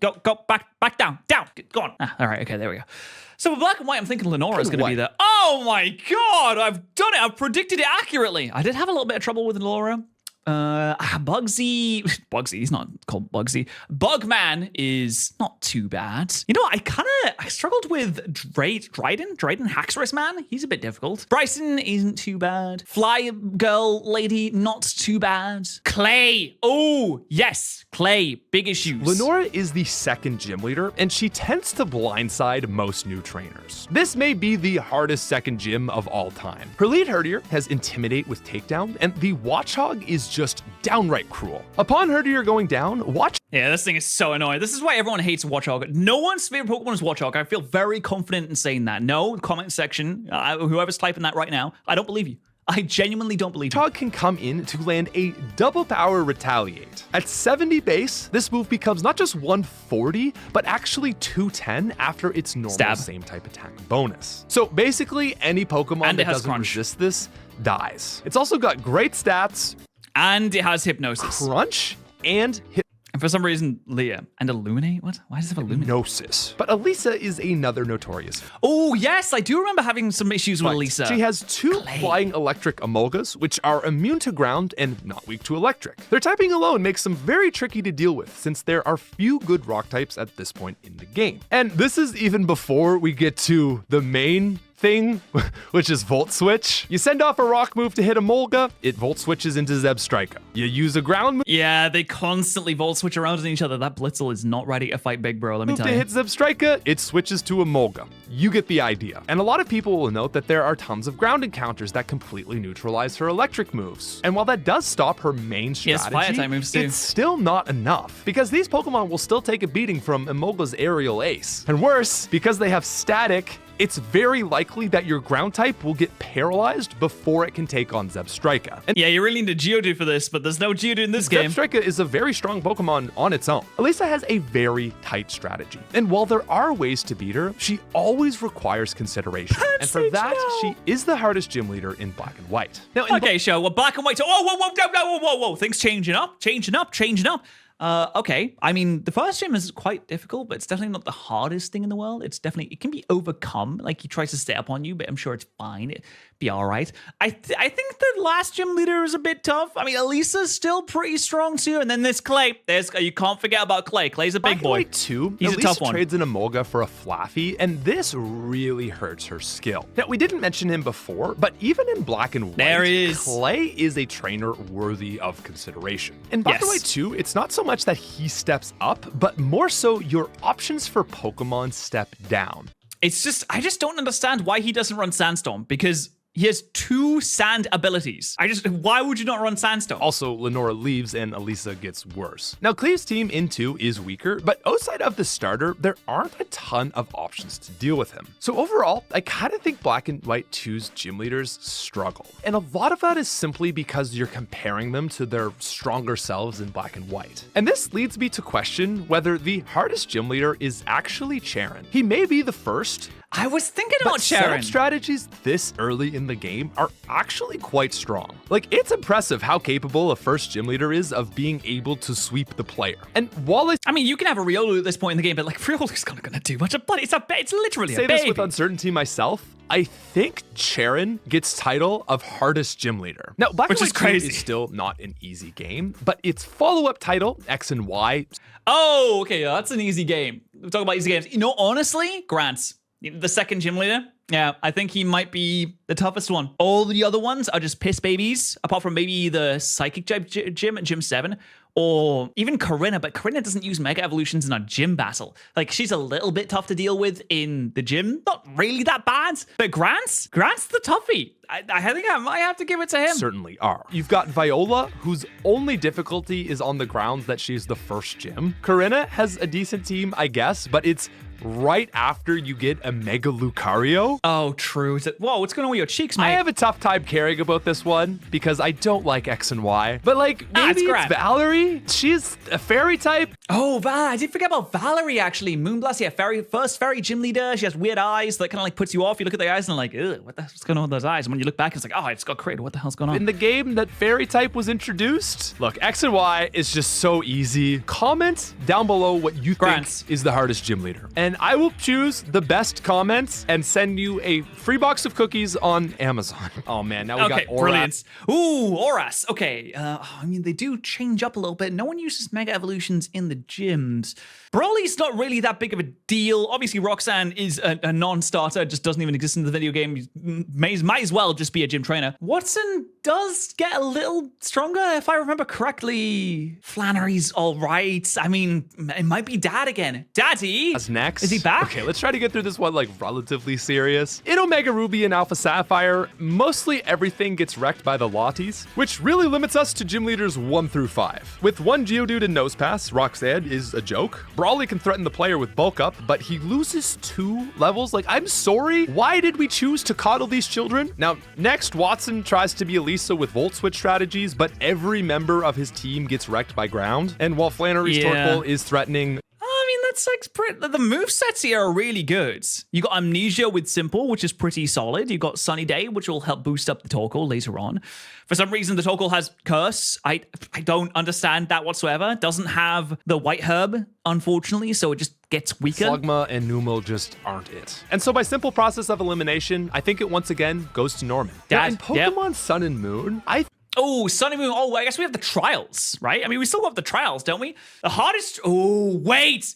[SPEAKER 1] Go back down. Go on. All right, okay, there we go. So for Black and White, I'm thinking Lenora is going to be there. Oh my god, I've done it. I've predicted it accurately. I did have a little bit of trouble with Lenora. Bugsy, he's not called Bugsy. Bugman is not too bad. You know, I struggled with Dryden Haxorus Man. He's a bit difficult. Bryson isn't too bad. Fly Girl Lady, not too bad. Clay, oh yes, Clay, big issues.
[SPEAKER 2] Lenora is the second gym leader, and she tends to blindside most new trainers. This may be the hardest second gym of all time. Her lead herdier has Intimidate with Takedown, and the Watchhog is just downright cruel. Upon herdier going down,
[SPEAKER 1] Yeah, this thing is so annoying. This is why everyone hates Watchhog. No one's favorite Pokemon is Watchhog. I feel very confident in saying that. No, comment section, whoever's typing that right now, I don't believe you. I genuinely don't believe you.
[SPEAKER 2] Watchhog can come in to land a double power Retaliate. At 70 base, this move becomes not just 140, but actually 210 after its normal same type attack bonus. So basically, any Pokemon that doesn't resist this dies. It's also got great stats.
[SPEAKER 1] And it has Hypnosis.
[SPEAKER 2] Crunch and
[SPEAKER 1] And for some reason, Leah and Illuminate? What? Why does it have Illuminate?
[SPEAKER 2] Hypnosis. But Elisa is another notorious.
[SPEAKER 1] Oh, yes, I do remember having some issues with Elisa.
[SPEAKER 2] She has two flying electric Emolgas, which are immune to ground and not weak to electric. Their typing alone makes them very tricky to deal with, since there are few good rock types at this point in the game. And this is even before we get to the main thing, which is Volt Switch. You send off a rock move to hit a Molga, it Volt Switches into Zebstrika. You use a ground move.
[SPEAKER 1] Yeah, they constantly Volt Switch around on each other. That Blitzel is not ready to fight Big Bro, let me tell you.
[SPEAKER 2] To hit Zebstrika, it switches to a Molga. You get the idea. And a lot of people will note that there are tons of ground encounters that completely neutralize her electric moves. And while that does stop her main strategy,
[SPEAKER 1] fire type moves too.
[SPEAKER 2] It's still not enough, because these Pokemon will still take a beating from Emolga's aerial ace. And worse, because they have static, it's very likely that your ground type will get paralyzed before it can take on Zebstrika. And
[SPEAKER 1] yeah, you really need a Geodude for this, but there's no Geodude in this game.
[SPEAKER 2] Zebstrika is a very strong Pokemon on its own. Elisa has a very tight strategy. And while there are ways to beat her, she always requires consideration. And for that, she is the hardest gym leader in Black and White. Now,
[SPEAKER 1] okay, so we're Black and White. Whoa. Things changing up. Okay. I mean, the first gym is quite difficult, but it's definitely not the hardest thing in the world. It can be overcome. Like, he tries to stay up on you, but I'm sure it's fine. It'd be all right. I think the last gym leader is a bit tough. I mean, Elisa's still pretty strong too. And then there's Clay. You can't forget about Clay. Clay's a big boy.
[SPEAKER 2] He's
[SPEAKER 1] a tough one.
[SPEAKER 2] Trades in a Molga for a Flaffy, and this really hurts her skill. Now, we didn't mention him before, but even in Black and White, Clay is a trainer worthy of consideration. In Black and White 2, it's not so much that he steps up, but more so your options for Pokemon step down.
[SPEAKER 1] It's just, I just don't understand why he doesn't run Sandstorm, because he has 2 sand abilities. Why would you not run Sandstorm?
[SPEAKER 2] Also, Lenora leaves and Elisa gets worse. Now, Cleve's team in 2 is weaker, but outside of the starter, there aren't a ton of options to deal with him. So overall, I kind of think Black and White 2's gym leaders struggle. And a lot of that is simply because you're comparing them to their stronger selves in Black and White. And this leads me to question whether the hardest gym leader is actually Charon. He may be the first.
[SPEAKER 1] I was thinking about Charon.
[SPEAKER 2] Setup strategies this early in the game are actually quite strong. Like, it's impressive how capable a first gym leader is of being able to sweep the player. And while
[SPEAKER 1] I mean, you can have a Riolu at this point in the game, but like, Riolu's not going to do much. It's literally a baby.
[SPEAKER 2] Say this with uncertainty myself. I think Charon gets title of hardest gym leader. Now, Black and White 2 is still not an easy game, but its follow-up title, X and Y.
[SPEAKER 1] Oh, okay, that's an easy game. We're talking about easy games. You know, honestly, Grants, the second gym leader, yeah, I think he might be the toughest one. All the other ones are just piss babies, apart from maybe the Psychic gym at Gym 7, or even Corinna, but Corinna doesn't use Mega Evolutions in a gym battle. Like, she's a little bit tough to deal with in the gym. Not really that bad, but Grant's the toughie. I think I might have to give it to him.
[SPEAKER 2] Certainly are. You've got Viola, whose only difficulty is on the grounds that she's the first gym. Corinna has a decent team, I guess, but it's right after you get a Mega Lucario.
[SPEAKER 1] Oh, true. Whoa, what's going on with your cheeks, mate?
[SPEAKER 2] I have a tough time caring about this one because I don't like X and Y. But like, maybe it's Valerie? Valerie, she's a fairy type.
[SPEAKER 1] Oh, I did forget about Valerie, actually. Moonblast, yeah, first fairy gym leader. She has weird eyes that kind of like puts you off. You look at the eyes and like, ugh, what's going on with those eyes? And when you look back, it's like, oh, I just got created. What the hell's going on?
[SPEAKER 2] In the game that fairy type was introduced, look, X and Y is just so easy. Comment down below what you think is the hardest gym leader. And I will choose the best comments and send you a free box of cookies on Amazon. Oh man, now we got ORAS.
[SPEAKER 1] Brilliant. Ooh, ORAS. Okay, I mean, they do change up a little bit. No one uses Mega Evolutions in the gyms. Broly's not really that big of a deal. Obviously, Roxanne is a non-starter, just doesn't even exist in the video game. Might as well just be a gym trainer. Watson does get a little stronger, if I remember correctly. Flannery's all right. I mean, it might be Dad again. Daddy?
[SPEAKER 2] That's next.
[SPEAKER 1] Is he back?
[SPEAKER 2] Okay, let's try to get through this one like relatively serious. In Omega Ruby and Alpha Sapphire, mostly everything gets wrecked by the Lotties, which really limits us to gym leaders 1 through 5. With one Geodude and Nose Pass, Roxanne is a joke. Brawly can threaten the player with Bulk Up, but he loses 2 levels. Like, I'm sorry, why did we choose to coddle these children? Now, next, Watson tries to be Elisa with Volt Switch strategies, but every member of his team gets wrecked by ground. And while Flannery's Torkoal is threatening,
[SPEAKER 1] That's like the movesets here are really good. You got Amnesia with Simple, which is pretty solid. You got Sunny Day, which will help boost up the Torkoal later on. For some reason, the Torkoal has Curse. I don't understand that whatsoever. Doesn't have the White Herb, unfortunately, so it just gets weaker.
[SPEAKER 2] Slugma and Numel just aren't it. And so by simple process of elimination, I think it once again goes to Norman. Now, in Pokemon Sun and Moon,
[SPEAKER 1] Oh, Sun and Moon. Oh, I guess we have the trials, right? I mean, we still have the trials, don't we? The hardest... Oh, wait!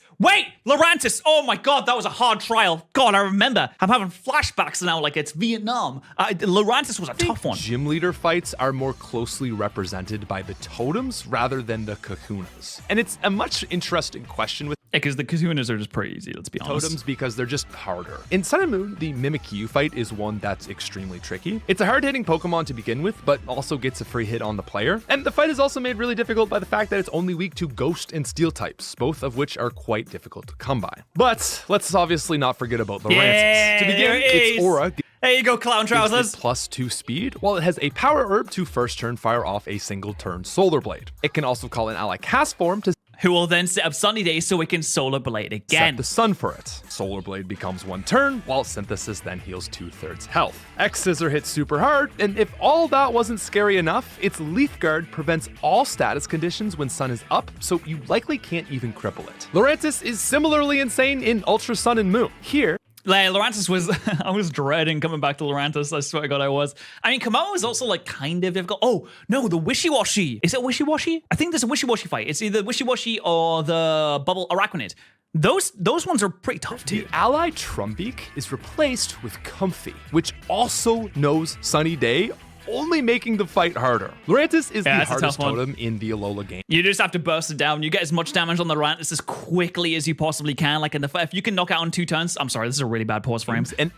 [SPEAKER 1] Lurantis! Oh my god, that was a hard trial. God, I remember. I'm having flashbacks now like it's Vietnam. Lurantis was a tough one.
[SPEAKER 2] Gym leader fights are more closely represented by the totems rather than the kahunas. And it's a much interesting question with
[SPEAKER 1] because the kahunas are just pretty easy, let's be honest.
[SPEAKER 2] Totems because they're just harder. In Sun and Moon, the Mimikyu fight is one that's extremely tricky. It's a hard-hitting Pokemon to begin with, but also gets a free hit on the player. And the fight is also made really difficult by the fact that it's only weak to Ghost and Steel types, both of which are quite difficult to come by. But let's obviously not forget about Lurantis. To begin, it's Aura.
[SPEAKER 1] There you go, Clown Trousers.
[SPEAKER 2] +2 speed, while it has a Power Herb to first turn fire off a single turn Solar Blade. It can also call an ally Castform to
[SPEAKER 1] who will then set up Sunny Day so we can Solar Blade again.
[SPEAKER 2] Set the sun for it. Solar Blade becomes 1 turn, while Synthesis then heals 2/3 health. X-Scissor hits super hard, and if all that wasn't scary enough, its Leaf Guard prevents all status conditions when sun is up, so you likely can't even cripple it. Lurantis is similarly insane in Ultra Sun and Moon. Here,
[SPEAKER 1] Lurantis was, I was dreading coming back to Lurantis. I swear to God I was. I mean, Kamau is also like kind of difficult. Oh, no, the Wishy-Washy. Is it Wishy-Washy? I think there's a Wishy-Washy fight. It's either Wishy-Washy or the Bubble Araquanid. Those ones are pretty tough too.
[SPEAKER 2] The ally Trumbeak is replaced with Comfy, which also knows Sunny Day, only making the fight harder. Lurantis is the hardest totem in the Alola game.
[SPEAKER 1] You just have to burst it down. You get as much damage on the Lurantis as quickly as you possibly can. Like in the if you can knock out in 2 turns. I'm sorry, this is a really bad pause frame. And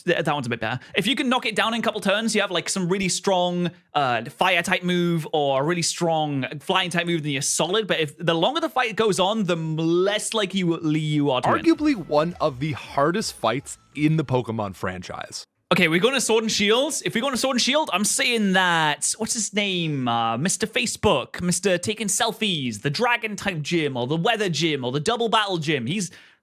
[SPEAKER 1] that one's a bit better. If you can knock it down in a couple turns, you have like some really strong fire type move or a really strong flying type move, then you're solid. But if the longer the fight goes on, the less likely you are to win.
[SPEAKER 2] Arguably one of the hardest fights in the Pokemon franchise.
[SPEAKER 1] Okay, we're going to Sword and Shield. If we go to Sword and Shield, I'm saying that, what's his name? Mr. Facebook, Mr. Taking Selfies, the Dragon type gym, or the Weather gym, or the Double Battle gym.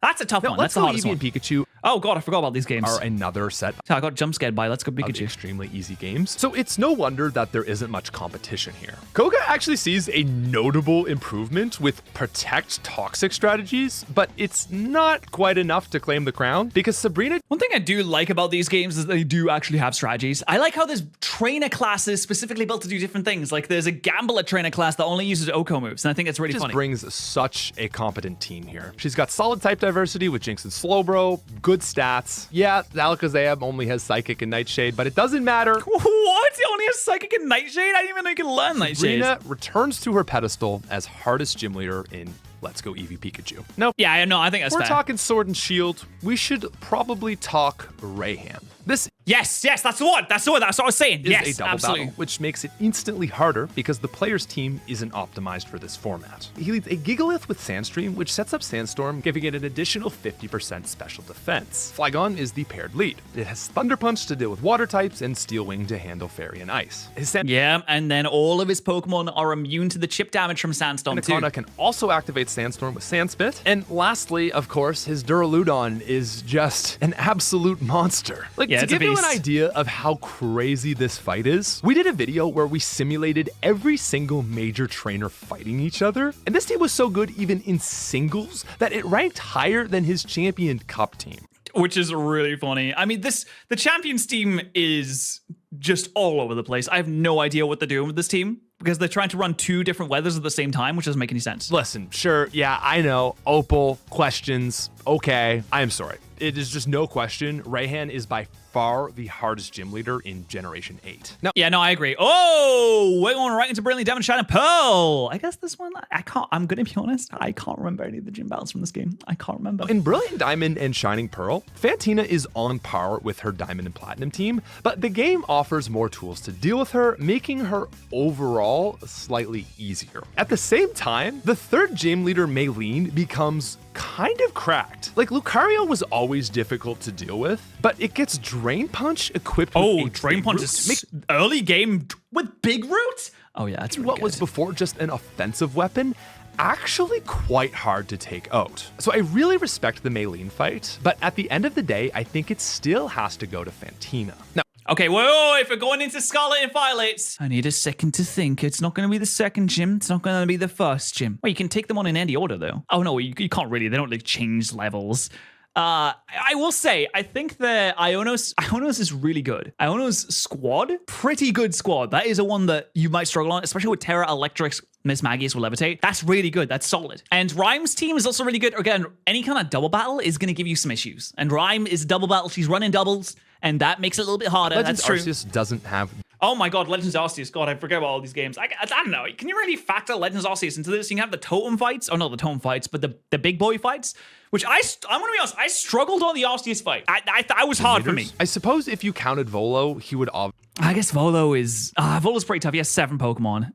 [SPEAKER 1] That's a tough one. That's the hardest one.
[SPEAKER 2] Eevee and Pikachu.
[SPEAKER 1] Oh god, I forgot about these games.
[SPEAKER 2] Are another set.
[SPEAKER 1] I got jump scared by Let's Go Pikachu.
[SPEAKER 2] Extremely easy games. So it's no wonder that there isn't much competition here. Koga actually sees a notable improvement with Protect Toxic strategies, but it's not quite enough to claim the crown because Sabrina...
[SPEAKER 1] One thing I do like about these games is they do actually have strategies. I like how there's trainer classes specifically built to do different things. Like there's a Gambler trainer class that only uses Oko moves, and I think it's really funny.
[SPEAKER 2] Brings such a competent team here. She's got solid type diversity with Jinx and Slowbro, good stats. Yeah, Alakazam only has Psychic and Nightshade, but it doesn't matter.
[SPEAKER 1] What? He only has Psychic and Nightshade? I didn't even know you could learn Nightshade.
[SPEAKER 2] Sabrina returns to her pedestal as hardest gym leader in Let's Go Eevee Pikachu. No.
[SPEAKER 1] Yeah, I know. I think that's fair.
[SPEAKER 2] We're talking Sword and Shield. We should probably talk Rayhan. This
[SPEAKER 1] Yes, that's the one. That's what I was saying.
[SPEAKER 2] Is
[SPEAKER 1] Yes,
[SPEAKER 2] a double
[SPEAKER 1] absolutely.
[SPEAKER 2] battle, which makes it instantly harder because the player's team isn't optimized for this format. He leads a Gigalith with Sandstream, which sets up Sandstorm, giving it an additional 50% special defense. Flygon is the paired lead. It has Thunder Punch to deal with water types and Steel Wing to handle Fairy and Ice. His
[SPEAKER 1] Yeah, and then all of his Pokemon are immune to the chip damage from Sandstorm too.
[SPEAKER 2] Anaconda can also activate Sandstorm with Sandspit. And lastly, of course, his Duraludon is just an absolute monster. Like,
[SPEAKER 1] Yeah,
[SPEAKER 2] to
[SPEAKER 1] it's a
[SPEAKER 2] give you an
[SPEAKER 1] beast.
[SPEAKER 2] idea of how crazy this fight is, we did a video where we simulated every single major trainer fighting each other, and this team was so good even in singles that it ranked higher than his Champion Cup team.
[SPEAKER 1] Which is really funny. I mean, the Champions team is just all over the place. I have no idea what they're doing with this team because they're trying to run 2 different weathers at the same time, which doesn't make any sense.
[SPEAKER 2] Listen, sure, yeah, I know, Opal, questions, okay, I am sorry. It is just no question, Raihan is by far the hardest gym leader in Generation 8. Now,
[SPEAKER 1] Yeah, no, I agree. Oh, we're going right into Brilliant Diamond, Shine, Pearl. I guess this one, I'm going to be honest, I can't remember any of the gym battles from this game. I can't remember.
[SPEAKER 2] in Brilliant Diamond and Shining Pearl, Fantina is on par with her Diamond and Platinum team, but the game offers more tools to deal with her, making her overall slightly easier. At the same time, the third gym leader, Maylene, becomes kind of cracked. Like, Lucario was always difficult to deal with, but it gets Drain Punch equipped with a
[SPEAKER 1] Drain
[SPEAKER 2] Big
[SPEAKER 1] Punch
[SPEAKER 2] Root,
[SPEAKER 1] is early game with Big Root? Oh, yeah, that's really
[SPEAKER 2] what
[SPEAKER 1] good.
[SPEAKER 2] was before just an offensive weapon actually quite hard to take out. So I really respect the Maylene fight, but at the end of the day, I think it still has to go to Fantina. Now,
[SPEAKER 1] Okay, whoa, if we're going into Scarlet and Violet, I need a second to think. It's not going to be the second gym. It's not going to be the first gym. Well, you can take them on in any order, though. Oh, no, you can't really. They don't, like, change levels. I will say, I think the Ionos is really good. Ionos squad, pretty good squad. That is a one that you might struggle on, especially with Terra, Electrix, Miss Magius will Levitate. That's really good. That's solid. And Rhyme's team is also really good. Again, any kind of double battle is going to give you some issues. And Rhyme is a double battle. She's running doubles, and that makes it a little bit harder.
[SPEAKER 2] Legends
[SPEAKER 1] That's true.
[SPEAKER 2] Arceus doesn't have...
[SPEAKER 1] Oh my god, Legends Arceus. God, I forget about all these games. I don't know. Can you really factor Legends Arceus into this? You can have the totem fights. Oh, not the totem fights, but the big boy fights. Which I'm going to be honest, I struggled on the Arceus fight. I was hard for me.
[SPEAKER 2] I suppose if you counted Volo, he would...
[SPEAKER 1] I guess Volo is... Volo's pretty tough. He has 7 Pokemon.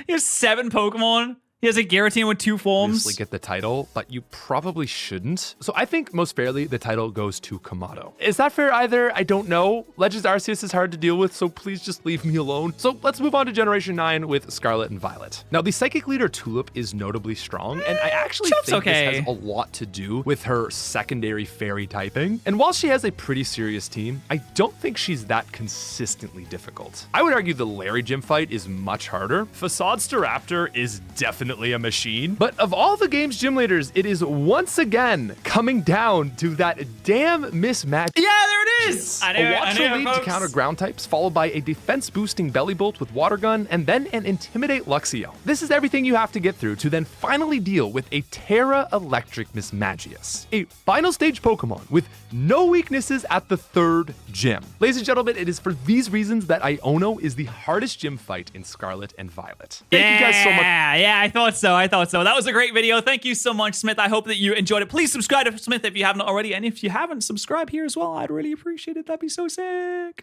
[SPEAKER 1] He has 7 Pokemon. He has a Giratina with 2 forms.
[SPEAKER 2] obviously get the title, but you probably shouldn't. So I think most fairly, the title goes to Kamado. Is that fair either? I don't know. Legends Arceus is hard to deal with, so please just leave me alone. So let's move on to Generation 9 with Scarlet and Violet. Now, the Psychic leader Tulip is notably strong, and I actually think this has a lot to do with her secondary fairy typing. And while she has a pretty serious team, I don't think she's that consistently difficult. I would argue the Larry Gym fight is much harder. Facade Staraptor is definitely a machine, but of all the game's gym leaders, it is once again coming down to that damn mismatch.
[SPEAKER 1] Yeah, there it is.
[SPEAKER 2] A Watcher lead to counter ground types, followed by a defense-boosting Belly Bolt with Water Gun, and then an Intimidate Luxio. This is everything you have to get through to then finally deal with a Terra Electric Miss Magius, a final stage Pokemon with no weaknesses at the third gym. Ladies and gentlemen, it is for these reasons that Iono is the hardest gym fight in Scarlet and Violet. Thank you guys so much.
[SPEAKER 1] Yeah, I thought so. That was a great video. Thank you so much, Smith. I hope that you enjoyed it. Please subscribe to Smith if you haven't already. And if you haven't, subscribe here as well. I'd really appreciate it. That'd be so sick.